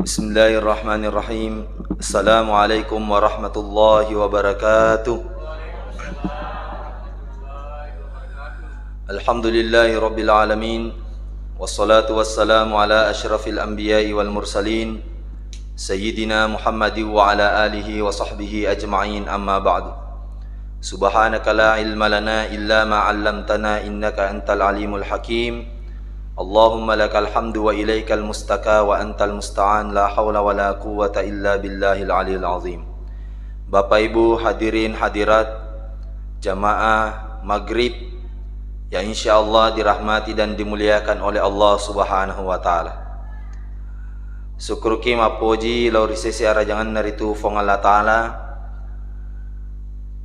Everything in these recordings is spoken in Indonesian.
Bismillahirrahmanirrahim. Assalamualaikum warahmatullahi wabarakatuh. Alhamdulillahi rabbil alamin. Wassalatu wassalamu ala asyrafil anbiya'i wal mursalin Sayyidina Muhammadin wa ala alihi wa sahbihi ajma'in, amma ba'du. Subhanaka la ilma lana illa ma 'allamtana innaka antal alimul hakim. Allahumma lakal hamdu wa ilaikal mustaka wa antal musta'an, la hawla wa la quwwata illa billahil aliyil azim. Bapak Ibu hadirin hadirat jamaah maghrib yang insyaallah dirahmati dan dimuliakan oleh Allah subhanahu wa ta'ala. Syukur kima puji lau risesi arajangan naritu fong Allah ta'ala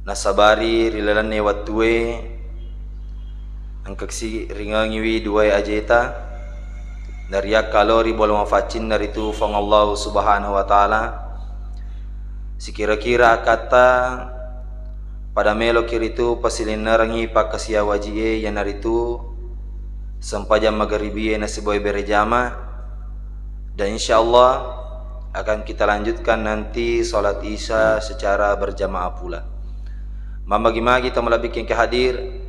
nasabari rilalan ne watue angkaksi ringangiwi dua ajeta nariak kalori bolong facin naritu fong Allah subhanahu wa ta'ala. Sikira-kira kata pada melo kiritu pasilin narangi pakasia wajie yang naritu sempajam magharibiye nasiboy berejama, dan insyaallah akan kita lanjutkan nanti salat isya secara berjamaah pula. Mamagi-magi tamalabik yang kehadir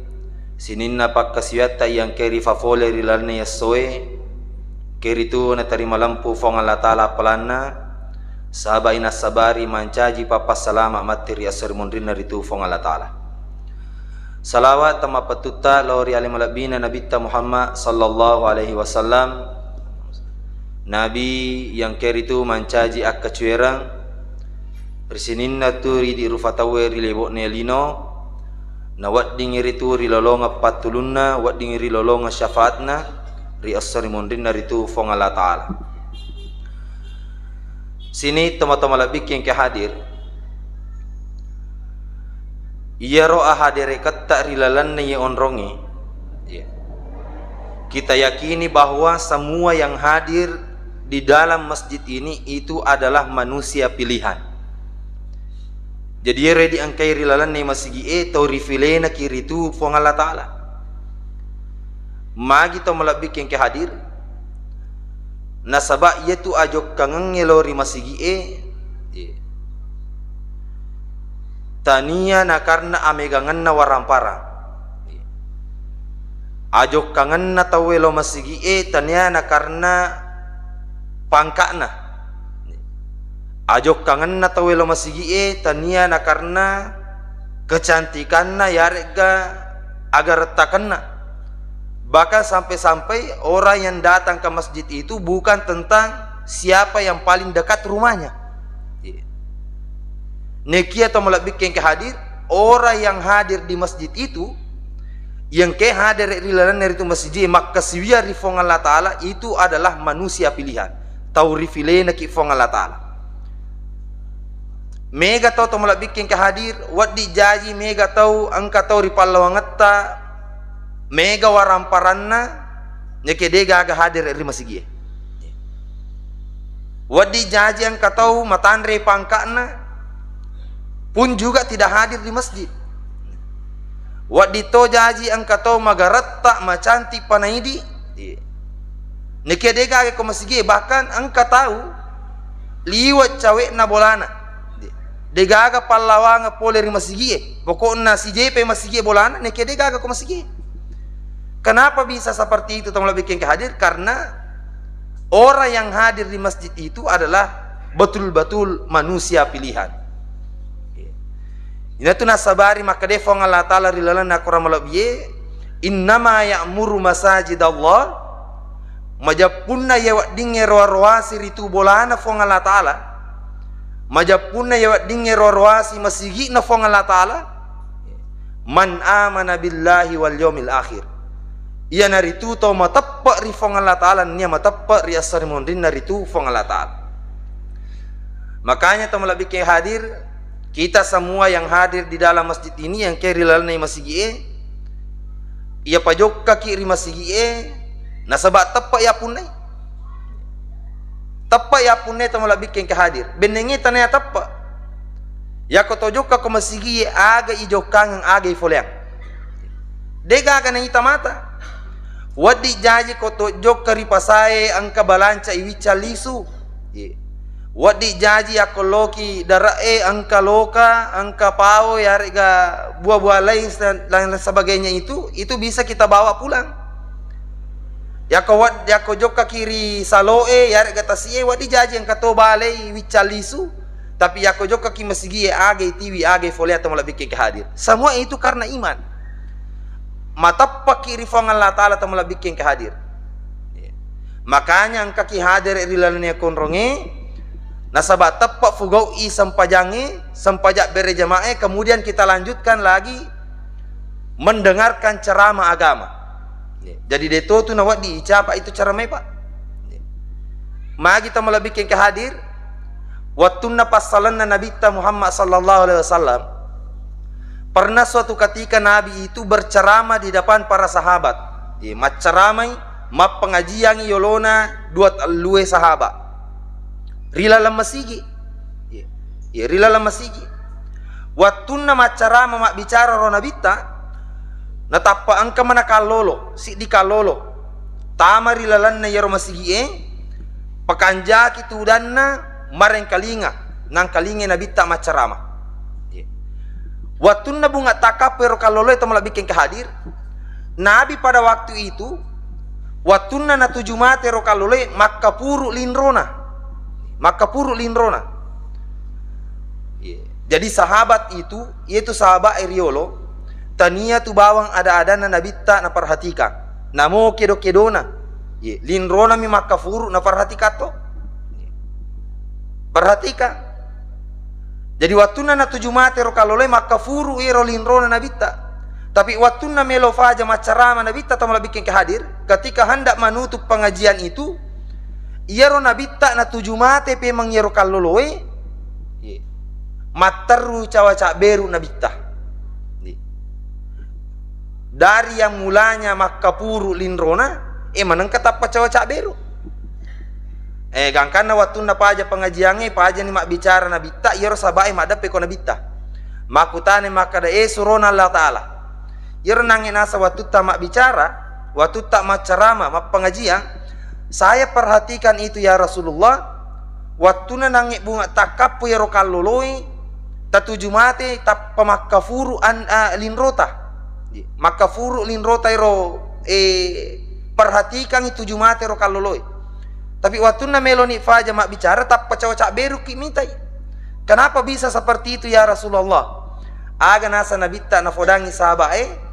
sinin napak kasiyata yang keri fafole rilalne yasoe keri tu na tarima lampu fong Allah ta'ala pelana sahabai nasabari mancaji papas salama materi asar mundrin naritu fong Allah ta'ala. Salawat tama patuta lori alim alabina nabita Muhammad sallallahu alaihi wasallam, nabi yang keri tu mancaji akka cuerang persinin na tu ridi rufatawe rilebok ne lino na wat dingiri tu rilolonga patulunna wat dingiri lolonga syafaatna ri asari mondin naritu fong Allah ta'ala. Sini teman-teman labik yang kehadir iya ro'a hadere katta rilalan ni onrongi. Kita yakini bahwa semua yang hadir di dalam masjid ini itu adalah manusia pilihan. Jadi ready angkai rilalan ni masigi tau rifile na kiri tu fong Allah ta'ala. Magi tau malabik yang kehadir nasaba ia tu ajok kangang ngelori masigi tania na karna amegangan na warampara ajok kangen na tawelo masigi tania na karna pangkakna ajok kangen na tawelo masigi tania na karna kecantikan na yarega agar takanna. Bahkan sampai-sampai orang yang datang ke masjid itu bukan tentang siapa yang paling dekat rumahnya. Neki atau melabik yang kehadir orang yang hadir di masjid itu yang ke hadir rilalan dari itu masjid maka siwia rifong Allah ta'ala itu adalah manusia pilihan tau rifile neki fong Allah ta'ala. Mega tau melabik yang kehadir wat dijaji mega tau angka tau ripalawangata mega waramparanna nyeke dega aga hadir ri masigi wadi jaji ang katau matandre pangkakna pun juga tidak hadir di masjid. Wadi to jaji ang katau magaratta macanti panaidi nyeke dega aga ko masigi, bahkan ang katau liwat cawe na bolana dega aga pallawanga pole ri masigi pokokna si JP masigi bolana nyeke dega aga ko masigi. Kenapa bisa seperti itu teman lebih yang hadir? Karena orang yang hadir di masjid itu adalah betul-betul manusia pilihan. Ini tu nasabari maka defong Allah ta'ala rilalan akuram lebih innama ya'muru masajid Allah majapunna yawat dingero roasi ritu bolana fong Allah ta'ala majapunna yawat dingero roasi masigi na fong Allah ta'ala man amana billahi wal yawmil akhir. Ia naritu tau matappa ri fong Allah ta'ala nia matappa ri asar mondin naritu fong Allah ta'ala. Makanya tau malabik yang hadir kita semua yang hadir di dalam masjid ini yang kiri lalai masigi ia pajok kaki ri masigi nasabak tappa ya punai tappa ya punai tau malabik yang hadir benengi tanaya tappa ya ko tojok ka ko masigi aga ijokang aga ifoleang dega aga na itamata wadi jaji koto jok kari pasae angka balanca iwica lisu Wadi jaji ako loki darae angka loka, angka pao, yari ga buah-buah lain dan sebagainya itu bisa kita bawa pulang. Yako joka kiri saloe yari ga tasie wadi jaji angka to balai wicalisu, tapi yako joka ki masigi age tiwi age fole atau malah bikin kehadir. Semua itu karena iman. Matappa kiri fong Allah Ta'ala atau malah bikin kehadir. Makanya angka ki hadir rilalnya konronge. Nasabah tepat fugau i sempajak bere jamaah, kemudian kita lanjutkan lagi mendengarkan ceramah agama. Jadi deto tu nawat diicapa itu ceramah pak. Mari kita mulai bikin kehadir. Wattunna passalanna nabita Muhammad sallallahu alaihi wasallam. Pernah suatu ketika Nabi itu berceramah di depan para sahabat. Mat ceramai, mat pengajian yolona dua luwe sahabat. Rila masigi, rila masigi. Wattunna macarama mak bicara ro nabita, natappa angka mana kalolo, si di kalolo. Tama rila lanna yaro masigi pakanja kitu danna mareng kalinga, nang kalinga nabita macarama. Wattunna bunga takapero kalolo itu malah bikin kehadir. Nabi pada waktu itu, wattunna natujumate ro kalolo maka puru linrona. Maka puru linrona. Jadi sahabat itu, yaitu sahabat Eriolo, tania tu bawang ada-ada na nabita na perhatikan. Namo kedo-kedona. Linrona mi maka puru na perhatikan to. Perhatikan. Jadi waktu na tujuh mate ro kalole maka puru iro linrona nabita. Tapi waktu na melo faja macarama nabita atau malah bikin kehadir, ketika hendak menutup pengajian itu, iyaro nabita na tujuh mate pe mangyero kaloloe mataru cawaca beru nabita. Dari yang mulanya makapuru linrona manang katapa cawaca beru. Gangkana waktu na paja pengajiannya paja ni mak bicara nabita iyaro sabai mak dape ko nabita. Makutane makada surona Allah Ta'ala. Iyaro nangin asa waktu ta mak bicara, waktu tak mak ceramah mak pengajian. Saya perhatikan itu ya Rasulullah. Waktu na nangik bunga takapu ya rokaloloi tatuju mate tap pamakafuru an linrota. Makafuru linrota ro perhatikan itu jumate rokaloloi. Tapi waktu na meloni faja mak bicara tap pacawa beru kimitai. Kenapa bisa seperti itu ya Rasulullah? Aga nasa nabita na fodangi sahabat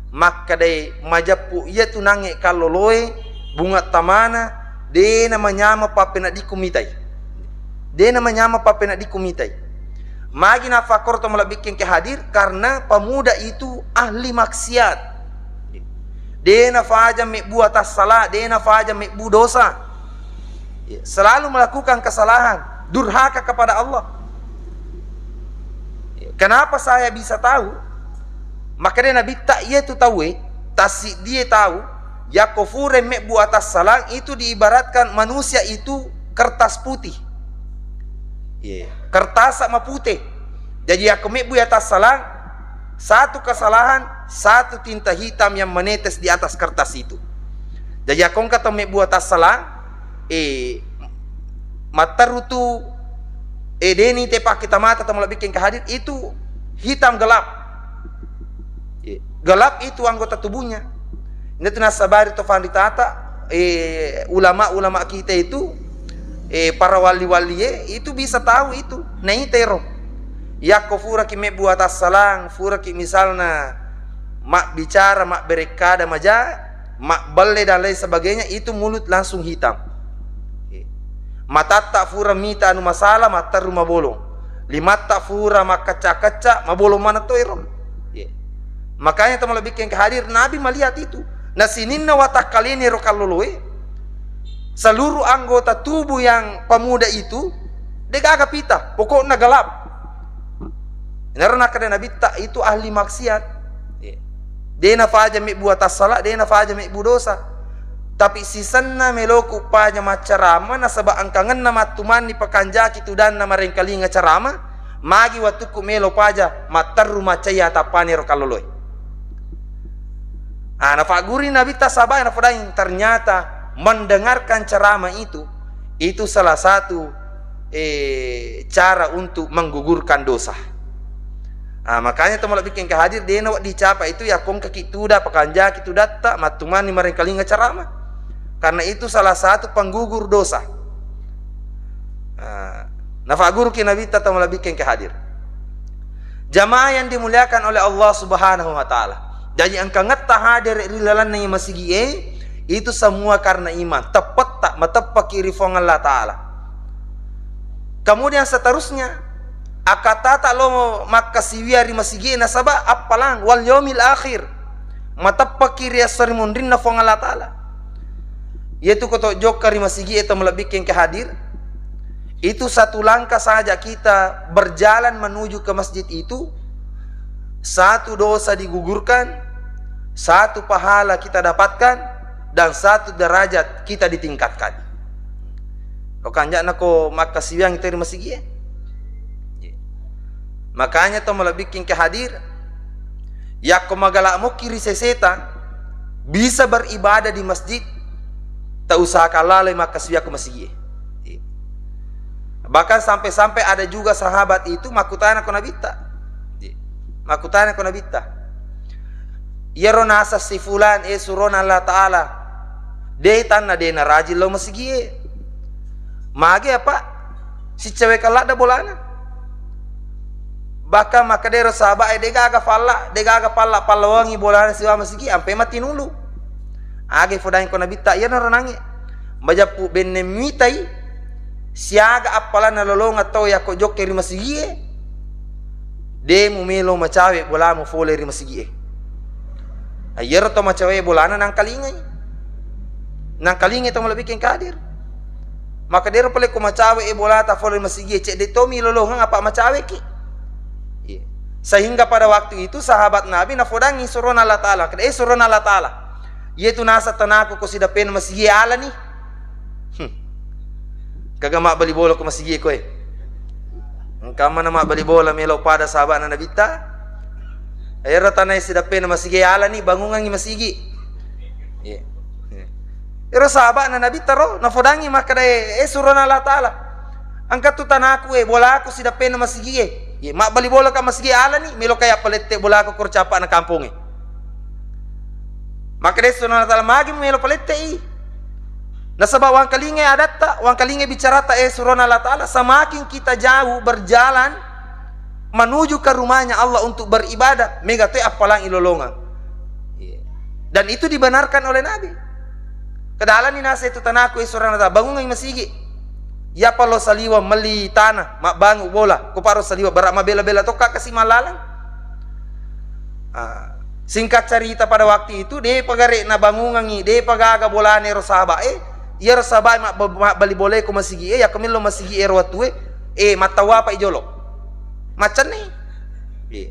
maka dai majapu iya tu nangik kaloloi bunga tamana de namanya papena dikumitai. De namanya papena dikumitai. Magi na fakor to malah bikin kehadir karena pemuda itu ahli maksiat. De na faja me buat salah, de na faja me bu dosa. Selalu melakukan kesalahan, durhaka kepada Allah. Kenapa saya bisa tahu? Maka dia Nabi tak ia tu tahu tasik dia tahu ya kufure me bu atas salah itu diibaratkan manusia itu kertas putih. Kertas sama putih. Jadi aku me bu atas salah, satu kesalahan, satu tinta hitam yang menetes di atas kertas itu. Jadi aku kata me bu atas salah, matarutu deni tepak kita mata atau bikin kehadir itu hitam gelap. Gelap itu anggota tubuhnya. Ini tuh nasabari to fanditata ulama-ulama kita itu para wali-wali itu bisa tahu itu. Nah itero. Ya kufura ki me buat salang, fura ki misalnya mak bicara, mak berekada maja, mak balle dan lain sebagainya itu mulut langsung hitam. Mata tak fura mita anu masalah mata rumah bolong. Lima tak fura mak kaca-kaca ma bolong mana to ero. Makanya teman lebih yang hadir Nabi melihat itu. Nasininna watak kalian rokaloloe seluruh anggota tubuh yang pemuda itu dia gak pita, pokoknya gelap. Karena kada Nabi tak itu ahli maksiat. Dia nafaja me buat salah, dia nafaja me bu dosa. Tapi sisanna meloku paja macarama nasaba angkangan nama tuman ni pakanjaki tu dan nama rengkali ngacarama magi waktu ku melo paja matarru macaya tapane rokaloloe. Nafaguri Nabi tasabai nafodain ternyata mendengarkan ceramah itu itu salah satu cara untuk menggugurkan dosa. Makanya teman bikin kehadir dia nak dicapai itu ya kong kaki tuda pakanja kitu datta matumani mereka linga carama, karena itu salah satu penggugur dosa. Nafa guru ki nabi ta teman bikin kehadir jamaah yang dimuliakan oleh Allah Subhanahu wa taala. Jadi angka ngata hadir rilalan yang masigi itu semua karena iman tepat tak matappa kiri fong Allah taala. Kemudian seterusnya akata tak lo makasiwia ri masigi nasaba apalang wal yaumil akhir matappa kiri asrimundrin na fong Allah taala. Yaitu koto jok kari masigi itu melebihin kehadir. Itu satu langkah saja kita berjalan menuju ke masjid itu, satu dosa digugurkan, satu pahala kita dapatkan, dan satu derajat kita ditingkatkan. Kau kanjak nako makasiwia yang teri masigi. Makanya to melebihin kehadir ya ko magalak mo kiri seseta bisa beribadah di masjid tak usah kalalai makasiwia ko masigi. Bahkan sampai-sampai ada juga sahabat itu makutana ko nabita. Makutana ko nabita. Yero nasa si fulan suron Allah taala. De tanna de na rajil lo masigi. Mage apa? Si cewek kalak da bolana. Baka makadero sahabat de gaga palla wangi bolana siwa masigi ampe mati nulu. Age fodain ko nabita yero ranangi. Bajapu benne mitai siaga apalan nalolong atau ya ko jok kiri masigi de mumelo macawe bola mo fole ri masigi ayer to macawe bolana nang kalingay to malabikin kadir maka dero pale ko macawe bola ta fole masigi cek de to mi lolong apa macawe ki sehingga pada waktu itu sahabat Nabi nafodangi suron Allah taala suron Allah taala yaitu nasa tanaku ko sidapen masigi ala ni kagak mak bali bola ko masigi ko kama na mak bali bola melo pada sahabat na nabita ayra tanay sidape na masigi ala ni bangungan ni masigi ero sahabat na nabita ro nafodangi makada suron Allah taala angkat tu tanaku bola ko sidape na masigi mak bali bola ka masigi ala ni melo kaya palette bola ko kurcapa na kampung makada suron Allah taala magi melo palette nasabab wang kalinge adatta, wang kalinge bicara ta suron Allah taala, semakin kita jauh berjalan menuju ke rumahnya Allah untuk beribadah, mega tu apalang ilolongan. Dan itu dibenarkan oleh Nabi. Kedalan ni nasa itu tanaku suron Allah taala, bangun ng masigi. Ya palo saliwa meli tanah, mak bangu bola, ko paro saliwa barak mabela-bela to kasih malalang. Singkat cerita pada waktu itu de pagare na bangungan de pagaga bola ni rosaba iya sabai mak bali boleh ko masigi ya kamilo masigi watue matawa pa ijolo macan nih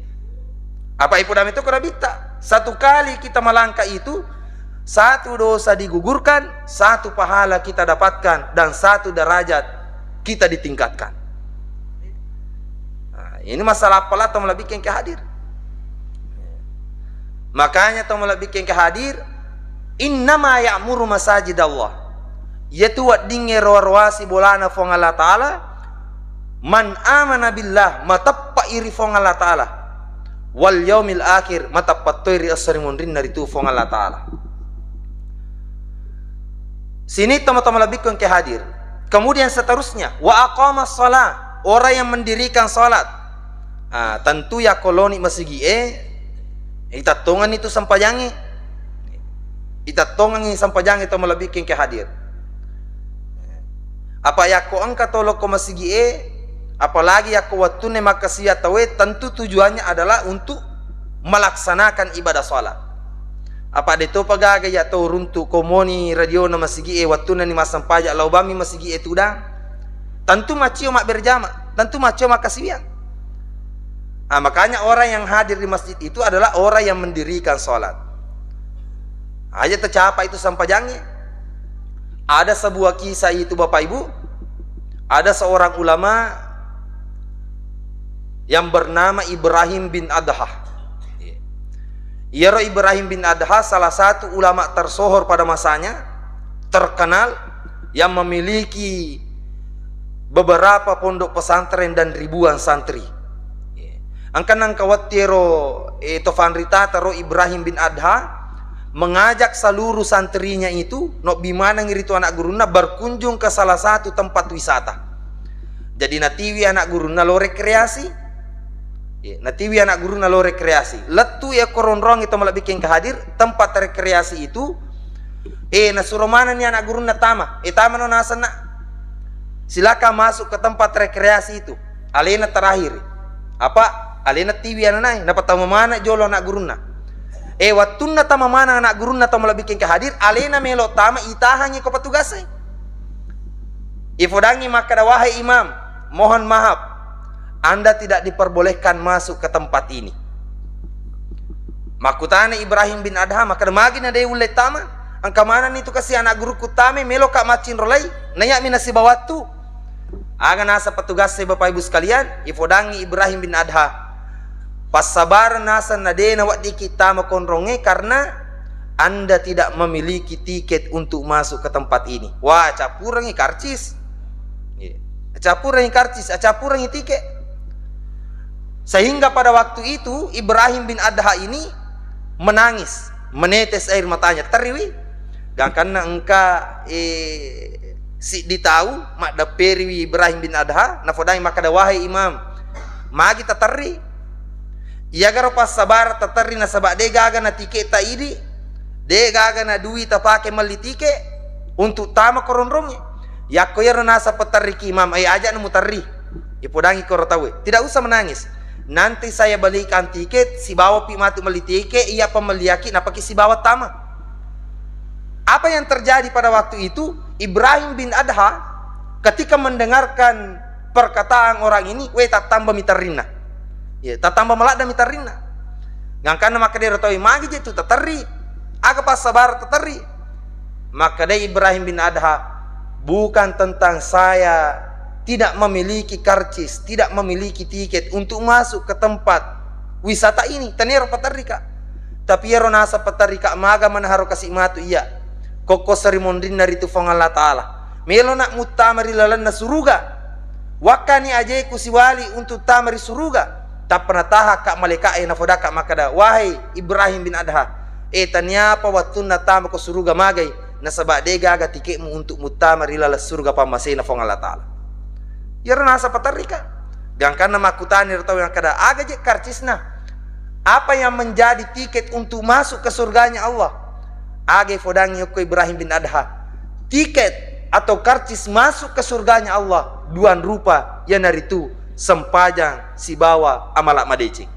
apa ipu dami itu kerabita satu kali kita melangkah itu satu dosa digugurkan, satu pahala kita dapatkan, dan satu derajat kita ditingkatkan. Ini masalah apalah atau melebihkan kehadir. Makanya atau melebihkan kehadir innama ya'muru masajid Allah yaitu wadinge rawasi bolana fong Allah taala man amana billah matappa iri fong Allah taala wal yaumil akhir matappa toiri asrimun rinna ritu fong Allah taala. Sini teman-teman lebihkan kehadir. Kemudian seterusnya wa aqamas shalah, orang yang mendirikan salat. Tentu ya koloni masigi itatongan itu sampajangi sampajangi teman lebihkan kehadir. Apa ya ko angka tolok ko masigi apalagi ya ko watune makasiya tawe, tentu tujuannya adalah untuk melaksanakan ibadah salat. Apa deto pagaga ya to runtu komoni radio na masigi watuna ni masampaja laubami masigi tudang tentu macio mak berjama, tentu macio makasiya. Makanya orang yang hadir di masjid itu adalah orang yang mendirikan salat. Aja tercapai itu sampajangnya. Ada sebuah kisah itu Bapak Ibu, ada seorang ulama yang bernama Ibrahim bin Adhah. Ibrahim bin Adhah salah satu ulama tersohor pada masanya, terkenal, yang memiliki beberapa pondok pesantren dan ribuan santri. Angkan ang kawatiro Tofanrita taro Ibrahim bin Adha mengajak seluruh santrinya itu nok bimana ngiritu anak guruna berkunjung ke salah satu tempat wisata. Jadi natiwi anak guruna lo rekreasi. Natiwi anak guruna lo rekreasi. Letu ya koronrong itu malah bikin kehadir tempat rekreasi itu. Nasuruh mana nih anak guruna tama? Tama no nasana. Silakan masuk ke tempat rekreasi itu. Alena terakhir. Apa? Alena tiwi ananai. Dapat tahu mana jolo anak guruna. Watuna tama mana anak guruna tama malah bikin kehadir. Alena melo tama itahangi ko petugasnya. Ifodangi maka wahai imam, mohon maaf, Anda tidak diperbolehkan masuk ke tempat ini. Makutane Ibrahim bin Adha maka magina de ulle tama. Angka mana itu kasih anak guru kutame melo kak macin rolai. Nanya minasi bawatu. Aga nasa petugas saya Bapak Ibu sekalian, ifodangi Ibrahim bin Adha. Pas sabar nasa nadena wak di kita makonronge karena Anda tidak memiliki tiket untuk masuk ke tempat ini. Wah, capurangi karcis. Capurangi karcis, capurangi tiket. Sehingga pada waktu itu Ibrahim bin Adha ini menangis, menetes air matanya. Teriwi, dan karena engka si ditahu mak daperi Ibrahim bin Adha nafodai maka wahai imam magi tatari iya garo pas sabar tatari na sabak de gaga na tiket ta idi de gaga na duit ta pake mali tiket untuk tama koronrongnya yakko ya nasa petari ki imam aja na mutari ipodangi korotawe tidak usah menangis nanti saya balikan tiket si bawa pi matu mali tiket iya pemeliaki na pakai si bawa tama. Apa yang terjadi pada waktu itu? Ibrahim bin Adha ketika mendengarkan perkataan orang ini, tak tambah mitarina. Ya, tak tambah melada mitarina. Ngangkana maka dia tahu magi itu tatari. Aga pas sabar tatari. Maka dia Ibrahim bin Adha bukan tentang saya tidak memiliki karcis, tidak memiliki tiket untuk masuk ke tempat wisata ini. Tanero patarika. Tapi ya nasa patarika maga manaharo kasih matu iya. Koko sarimondin dari tufang Allah Ta'ala melo nak mutamari lalan na suruga wakani aje kusiwali untuk tamari suruga tak pernah taha kak maleka na fodaka makada wahai Ibrahim bin Adha tanya apa waktu na tama ko suruga magay na sabak dega aga tiketmu untuk mutamari lalan suruga pamasay na fang Allah Ta'ala yara nasa patarika gangkan na makutani rataw yang kada aga je karcis na apa yang menjadi tiket untuk masuk ke surganya Allah. Age fodangi ko Ibrahim bin Adha tiket atau karcis masuk ke surganya Allah duan rupa yang dari itu sempajang si bawa amalak madecing.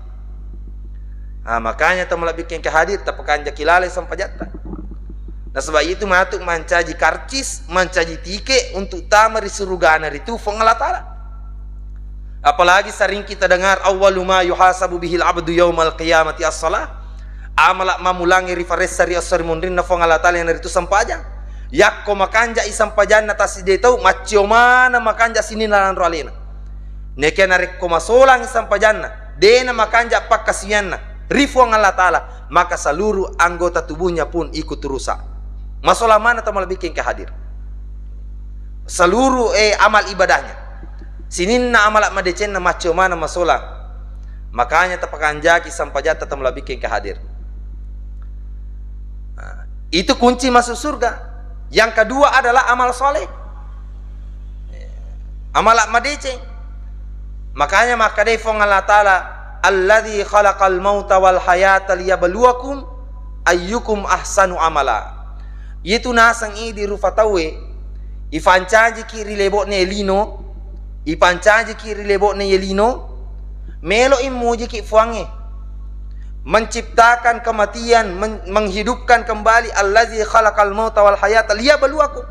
Makanya tamulah bikin kehadir tapakan jakilale sampajata. Nah sebab itu matuk mancaji karcis mancaji tiket untuk tamari surga dari itu fong Allah Ta'ala. Apalagi sering kita dengar awwalu ma yuhasabu bihil abdu yaumal qiyamati as-salah. Amalak mamulangi rifaresari asari mundrin na fong Allah Ta'ala yang itu sampajang yakko makanja isampajan na tasi de tau macio mana makanja sini nalan roalena neke narek ko masolang isampajan na de na makanja pak kasihan na rifu ang Allah Ta'ala maka seluruh anggota tubuhnya pun ikut rusak masolah mana tamal bikin kehadir seluruh amal ibadahnya sinin na amalak madecen na macio mana masolang makanya tapakanjaki sampajan tamal bikin kehadir. Itu kunci masuk surga. Yang kedua adalah amal soleh. Amal madeceng. Makanya maka defong Allah Ta'ala alladzi khalaqal mauta wal hayata liyabluwakum ayyukum ahsanu amala. Itu nasang idi rufatawe ifancaji kiri lebok ne lino ipancaji kiri lebok ne yelino melo imuji ki fuange menciptakan kematian, menghidupkan kembali allazi khalaqal mauta wal hayata liyabluwakum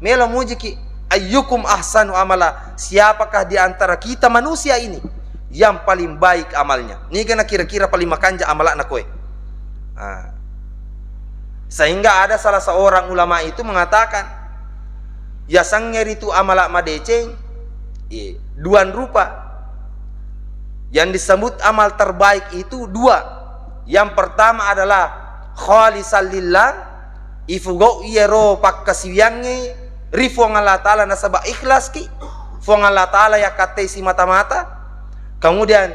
melo mujiki ayyukum ahsanu amala siapakah di antara kita manusia ini yang paling baik amalnya ni kena kira-kira paling makanja amalak na koe. Sehingga ada salah seorang ulama itu mengatakan ya sangnya itu amalak madeceng duan rupa yang disebut amal terbaik itu dua. Yang pertama adalah khalisan lillah ifugo iero pakkasiwiange Rifuang Allah Ta'ala nasabak ikhlas ki. Fuang Allah Ta'ala ya kata si mata-mata. Kemudian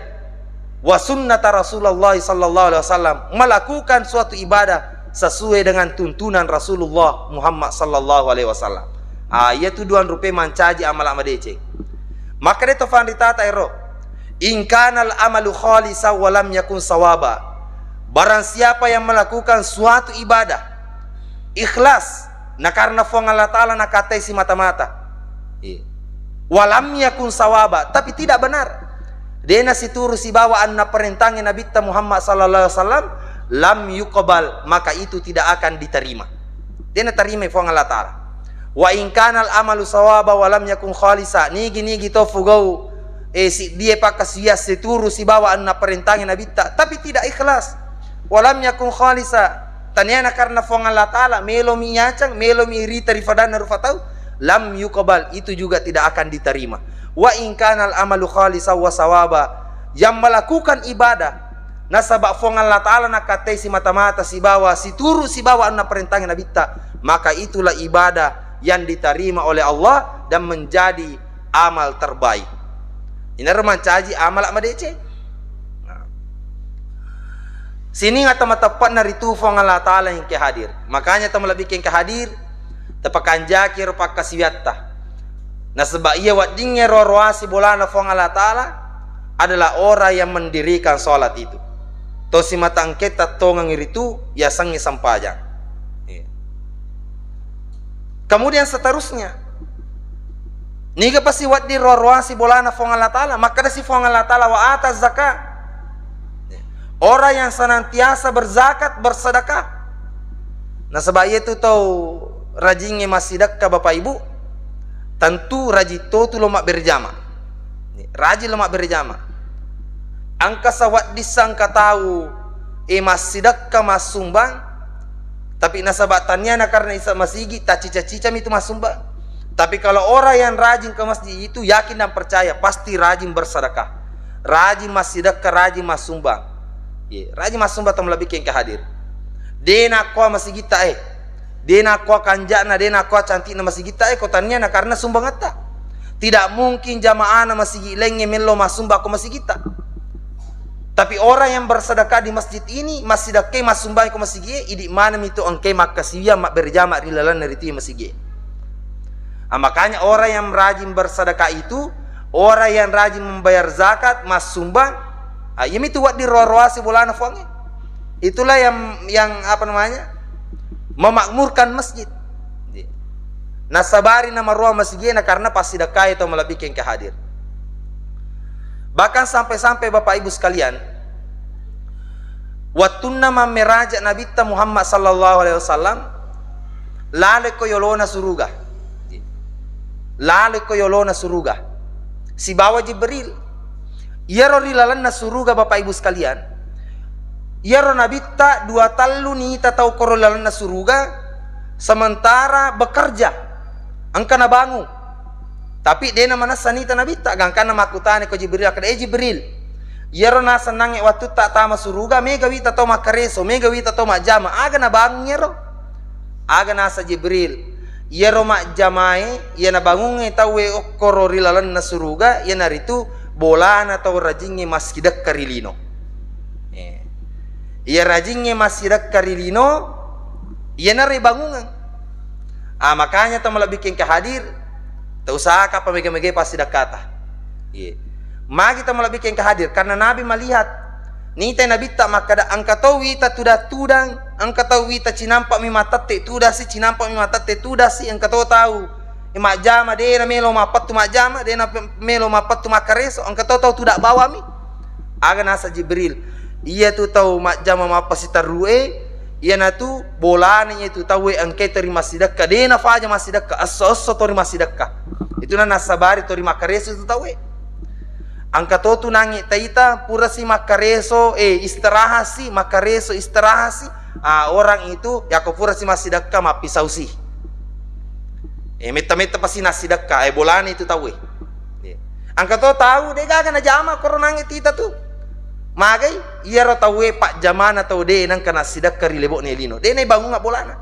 wa sunnata Rasulullah sallallahu alaihi wasallam, melakukan suatu ibadah sesuai dengan tuntunan Rasulullah Muhammad sallallahu alaihi wasallam. Ia tuduhan rupa mancaji amal amadece. Maka dia tofan ditata ero. In kanal amalu khalisa wa lam yakun sawaba. Barang siapa yang melakukan suatu ibadah ikhlas, nah karena fuang Allah Ta'ala nak kata si mata-mata, walam yakun sawaba, tapi tidak benar, dia nasi turu si bawaan na perintahnya Nabi Muhammad sallallahu alaihi wasallam, lam yuqbal, maka itu tidak akan diterima. Dia na terima fuang Allah Ta'ala. Wa in kanal amalu sawaba walam yakun khalisa, nigi to fugau si dia pakas si turu si bawaan na perintahnya Nabi tapi tidak ikhlas, walam yakun khalisa, tanyana karena fuang Allah Ta'ala melo mi nyacang, melo mi irita rifadana rufatau, lam yuqbal, itu juga tidak akan diterima. Wa in kanal amalu khalisa wa sawaba, yang melakukan ibadah nasabak fuang Allah Ta'ala nak kata si mata-mata si bawa si turu si bawa na perintahnya Nabi maka itulah ibadah yang diterima oleh Allah dan menjadi amal terbaik. Ini remacaji amal amadece. Sini ngata tepat nari tu fuang Allah Ta'ala yang kehadir. Makanya tamu lebih yang kehadir tepakan jakir pak kasiyatta. Nah sebab ia wadingnya roruasi bolana fuang Allah Ta'ala adalah orang yang mendirikan sholat itu. Tosi mata angketa tongang itu ya sangi sampajang. Kemudian seterusnya, niga pasti wadi roruasi bolana fuang Allah Ta'ala, maka ada si fuang Allah Ta'ala wa atas zakat. Orang yang senantiasa berzakat, bersedekah. Nah sebab itu tahu rajinnya masih sedekah Bapak Ibu, tentu rajin tu lemak berjama. Rajin lemak berjama. Angka sawat disangka tahu mas sedekah mas sumbang, tapi nasabatannya karena isa masigi tak cica-cica itu mas sumbang. Tapi kalau orang yang rajin ke masjid itu yakin dan percaya pasti rajin bersedekah, rajin mas sedekah, rajin mas sumbang. Rajin mas sumbang tam lebih yang kehadir. Dena ko masih kita dena ko kanjana, dena ko cantik na masih kita kotannya na karena sumbang atta. Tidak mungkin jamaah na masih lenge melo mas sumbang ko masih kita. Tapi orang yang bersedekah di masjid ini masih sedekah mas sumbang ko masih gie, idi mana itu angke makasih mak berjamaah di lalan dari itu masih gie. Makanya orang yang rajin bersedekah itu orang yang rajin membayar zakat mas sumbang. Yang itu buat di roruasi bulana fuangnya. Itulah yang apa namanya? Memakmurkan masjid. Nasabari nama ruang masjid karena pasti sedekah itu melebihi yang kehadir. Bahkan sampai-sampai Bapak Ibu sekalian, watunna mameraja Nabi Muhammad sallallahu alaihi wasallam lale koyolona suruga. Lale koyolona suruga. Si bawa Jibril Yaro rilalan na suruga Bapak Ibu sekalian. Yaro Nabi dua talu ni tahu korolalan na suruga sementara bekerja. Angka na bangun. Tapi dia nama sanita Nabi gangkan nama kutane ko Jibril akad Jibril. Yaro na senang waktu tak tama suruga mega wita to makareso mega wita to majama aga na bangun yaro. Aga na sa Jibril. Yaro mak jamae ya na bangun tahu korolalan na suruga ya naritu bolana atau rajinnya masih dak karilino. Ia rajinnya masih dak karilino, ia nari bangungan. Makanya tamu lebih yang kehadir, tak usah apa mega-mega pasti dak kata. Magi tamu lebih yang kehadir karena Nabi melihat, nita Nabi tak maka angka tahu wita tudah tudang, angka tahu wita cinampak mi mata te tudah si cinampak mi mata te tudah si angka tahu. Mak jama dia na melo mapat tu mak jama dia na melo mapat tu makareso angka tahu tidak bawa mi aga nasa Jibril ia tu tahu mak jama mapat si tarue ia na tu bolanya itu tahu angke terima sedekah dia na faja masih sedekah aso terima sedekah itu na nasabari terima makareso tu tahu angka tahu tu nangi taita pura si makareso istirahat si makareso istirahat si orang itu ya ko pura si masih sedekah ma pisau si meta pasti nasi sedekah bolan itu tahu angka tahu dia gak na jama koronang itu tu magai ia ro tahu pak jamana tahu dia nang kana sedekah rilebo nelino dia na bangun ngak bolana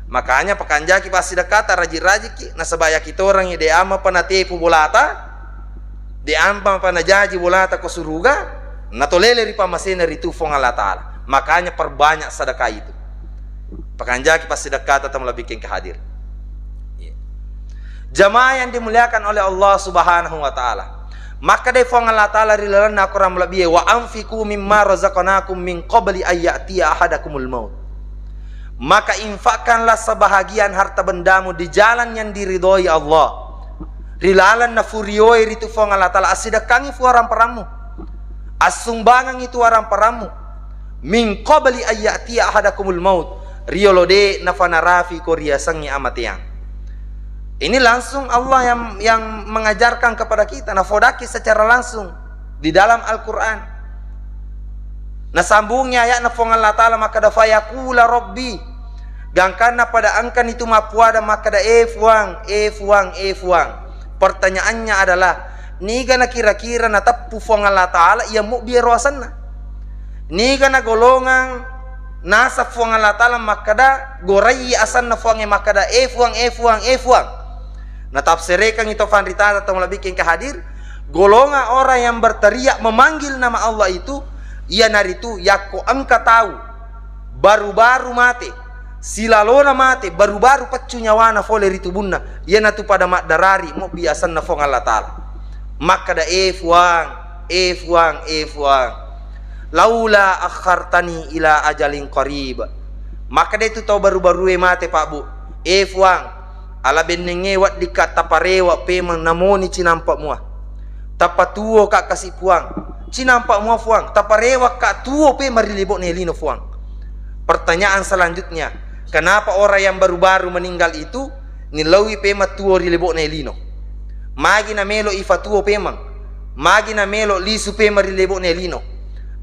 Makanya pakanjaki pasti dekata rajik-rajik na sebaya kita orang ide ama pana tepu bolata, de amba pana jaji bolata ko suruga, na tolele ri pamasena ritu fong Allah Taala. Makanya perbanyak sedekah itu. Pakanjaki pasti dekata tamu bikin kehadir. Jamaah yang dimuliakan oleh Allah Subhanahu wa taala. Maka de fong Allah Taala rilalan aku ram lebih wa anfiqu mimma razaqnakum min qabli ayyatiya ahadakumul maut. Maka infakkanlah sebahagian harta bendamu di jalan yang diridhoi Allah. Rilalan na furioi ritu fong Allah Taala asidakangi fu orang peramu. Asumbangan itu orang peramu. Min qabli ayyatiya ahadakumul maut. Riolode na fanarafi koria sangi amatiang. Ini langsung Allah yang mengajarkan kepada kita nafodaki secara langsung di dalam Al-Qur'an. Nah sambungnya ayat nafong Allah Ta'ala maka da fayaqula rabbi gangkana pada angkan itu mapuada maka da fuang. Pertanyaannya adalah niga na kira-kira na tapu fong Allah Ta'ala ia mu biar wasanna niga na golongan nasa fong Allah Ta'ala maka da gorai asan na fuang maka da fuang. Nah tafsirkan itu fanrita atau bikin kehadir golongan orang yang berteriak memanggil nama Allah itu ia naritu yako angka tahu baru-baru mati silalona mati baru-baru pacu nyawana fole ritu bunna ia natu pada mak darari mau biasan na fong Allah Ta'ala maka da fuang laula akhartani ila ajalin qarib maka da itu tahu baru-baru mati pak bu fuang ala benenge wat dikat taparewa pemang namoni cinampak mua tapatuo kak kasih puang cinampak mua fuang taparewa kak tuo pe marilibok nelino fuang. Pertanyaan selanjutnya, kenapa orang yang baru-baru meninggal itu nilawi pema tuo rilibok nelino magi na melo ifatuo pemang magi na melo lisu pe marilibok nelino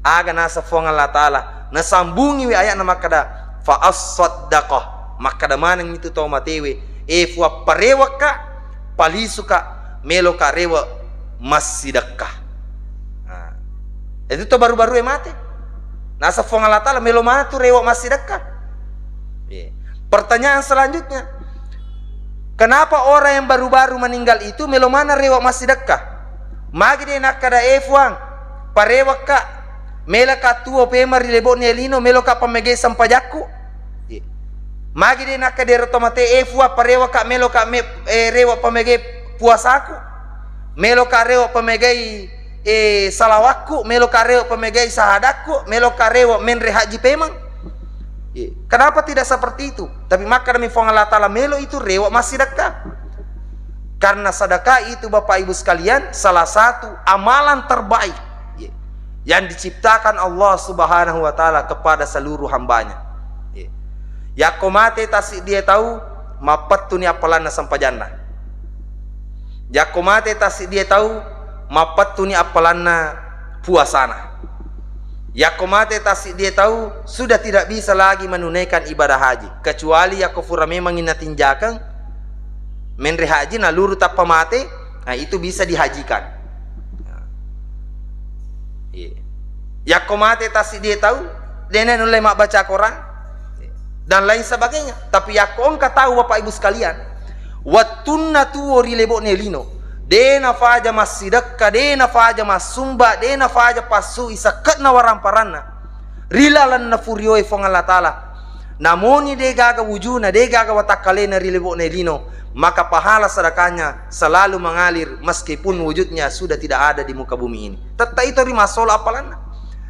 aga nasa fuang Allah Ta'ala nasambungi wi ayat na makada fa as-saddaqah makada manang itu tau matewe fua parewa ka palisu ka melo ka rewa masidakah. Nah, itu tuh baru-baru mati. Nasa fong Allah Ta'ala melo mana tuh rewa masidakah. Pertanyaan selanjutnya, kenapa orang yang baru-baru meninggal itu melo mana rewa masidakah? Magi de nakada fuang parewa ka mela ka tuo pemar lebo nelino melo ka pamege sampajaku. Magi de nakadero tomate fua parewa ka melo ka rewa pamege puasaku melo ka rewa pamege salawaku melo ka rewa pamege sahadaku melo ka rewa menre haji pemang. Kenapa tidak seperti itu? Tapi maka demi fong Allah Ta'ala melo itu rewa masih sedekah. Karena sedekah itu Bapak Ibu sekalian salah satu amalan terbaik yang diciptakan Allah Subhanahu wa Ta'ala kepada seluruh hambanya. Yako mate tasi dia tahu mapatu ni apalana sampajana. Yako mate tasi dia tahu mapatu ni apalana puasana. Yako mate tasi dia tahu sudah tidak bisa lagi menunaikan ibadah haji kecuali yako fura memang inatinjakan menre haji na luru tapa mate nah itu bisa dihajikan. Yako mate tasi dia tahu denen oleh mak baca Quran dan lain sebagainya. Tapi yakon tahu Bapak Ibu sekalian watunna tuo rilebo nelino dena faja masidakka dena faja masumba dena faja pasu isakat na waramparana rilalan na furioi fong Allah Ta'ala namoni de gaga wujuna de gaga watakalena rilebo nelino maka pahala sedekahnya selalu mengalir meskipun wujudnya sudah tidak ada di muka bumi ini. Tetap itu rima solo apalana.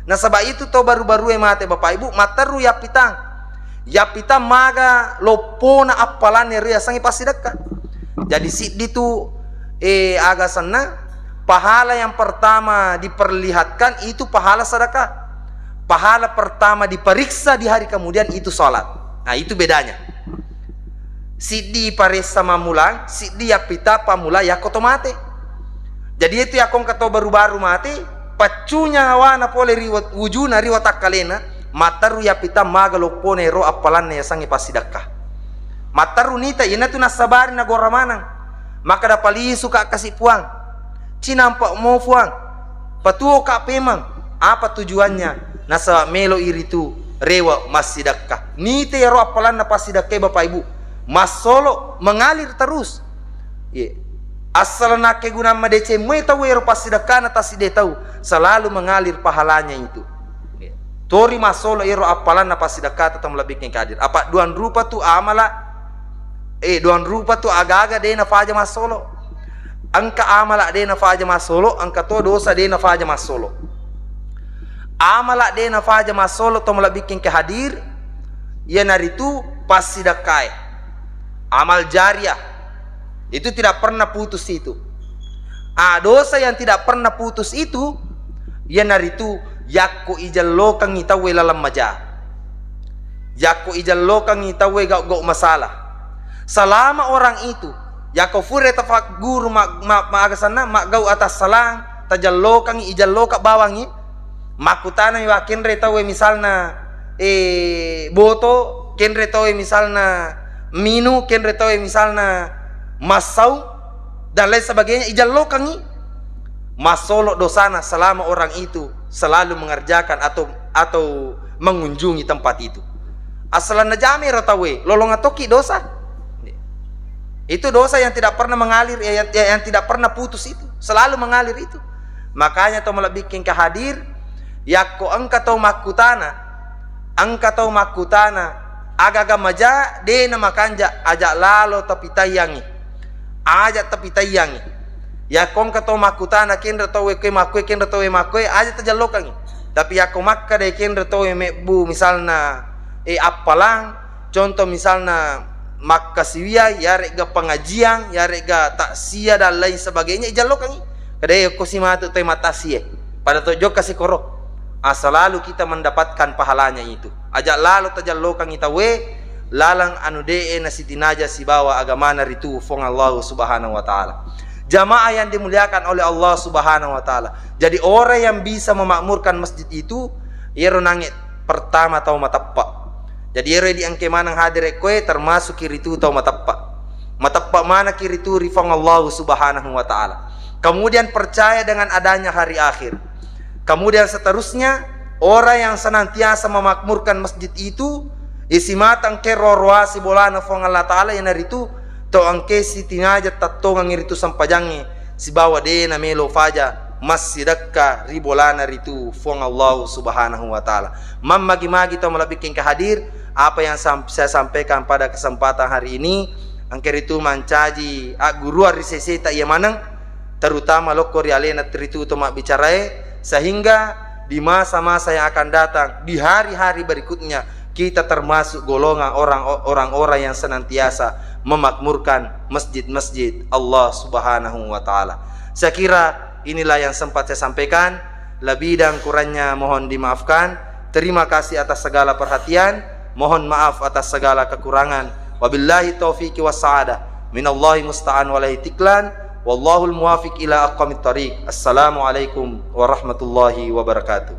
Nah sebab itu to baru-baru mate Bapak Ibu mataru ya pitang maga lopona apalannya ria sangi pasti dekat. Jadi siddi tu agak sana pahala yang pertama diperlihatkan itu pahala sedekah. Pahala pertama diperiksa di hari kemudian itu salat. Nah itu bedanya. Siddi paresa mamulang, siddi ya pita pamula ya kotomate. Jadi itu ya kong kato baru-baru mate, pacunya wana pole riwat wujuna riwat kalena. Mataru ya pita magalo pone ro apalan ya sangi pasidakah. Mataru nita ina tu nasabari na goramanang. Maka da pali suka kasih puang. Cinampak mau puang. Patuo ka pemang. Apa tujuannya? Nasa melo iritu rewa massidakka. Nite yaro apalan na pasidakka Bapak Ibu. Masolo mengalir terus. Asal nak guna madece mai tahu yaro pasidakka na taside tahu selalu mengalir pahalanya itu. Tori masolo yaro apalan na pasidakka tatang lebihnya kadir. Apa duan rupa tu amala duan rupa tu aga-aga de na faja masolo. Angka amala de na faja masolo, angka to dosa de na faja masolo. Amala de na faja masolo to bikin ke hadir ya naritu pasidakkai amal jariah itu tidak pernah putus itu. Dosa yang tidak pernah putus itu ya naritu yakko ijallo kang itawe lalam maja, yakko ijallo kang itawe gak masalah. Selama orang itu yakko fure tafak guru maagasana gau atas salang tajallo kang ijallo ka bawangi makutana yo kenre tawe misalna boto, kenre tawe misalna minu, kenre tawe misalna masau dan lain sebagainya ijallo kangi masolo dosana selama orang itu selalu mengerjakan atau mengunjungi tempat itu. Asalan najami rotawe lolonga toki dosa. Itu dosa yang tidak pernah mengalir, yang tidak pernah putus itu, selalu mengalir itu. Makanya to bikin kehadir yakko angka tau makutana agaga maja de na makanja ajak lalo tapi tayangi ajak tapi tayangi yakko angka tau makutana kendra tau ke makwe kendra tau makwe ajak tajallokangi tapi yakko makka de kendra tau mebu misalna apalang contoh misalna makka siwia yare ga pengajian yare ga taksia dan lain sebagainya ijallokangi kadai yakko simatu te matasie pada tojo kasih koro. Selalu kita mendapatkan pahalanya itu. Ajak lalu tajallokan kita lalang anu dee na sitinaja si bawa agamana ritu fong Allah Subhanahu wa taala. Jamaah yang dimuliakan oleh Allah Subhanahu wa taala. Jadi orang yang bisa memakmurkan masjid itu yero nangit pertama tau matappa. Jadi yero di angke manang hadir koe termasuk kiritu tau matappa. Matappa mana kiritu rifong Allah Subhanahu wa taala. Kemudian percaya dengan adanya hari akhir. Kemudian seterusnya orang yang senantiasa memakmurkan masjid itu isimatang ke roroasi bolana fong Allah taala yang naritu to angke si tinaja tatongang iritu sampajangi si bawa de na melo faja masjidakka ribolana ritu fong Allah Subhanahu wa taala. Magi-magi to malabikin kehadir apa yang saya sampaikan pada kesempatan hari ini angke ritu mancaji guru arisese ta iya manang terutama lokor alena ritu to mak bicarae sehingga di masa-masa yang akan datang di hari-hari berikutnya kita termasuk golongan orang-orang yang senantiasa memakmurkan masjid-masjid Allah Subhanahu wa taala. Saya kira inilah yang sempat saya sampaikan, lebih dan kurangnya mohon dimaafkan. Terima kasih atas segala perhatian, mohon maaf atas segala kekurangan. Wabillahi taufiqi wassa'adah minallahi musta'an walaihi tiklan. Wallahul muwafiq ila aqwamit thariq. Assalamualaikum warahmatullahi wabarakatuh.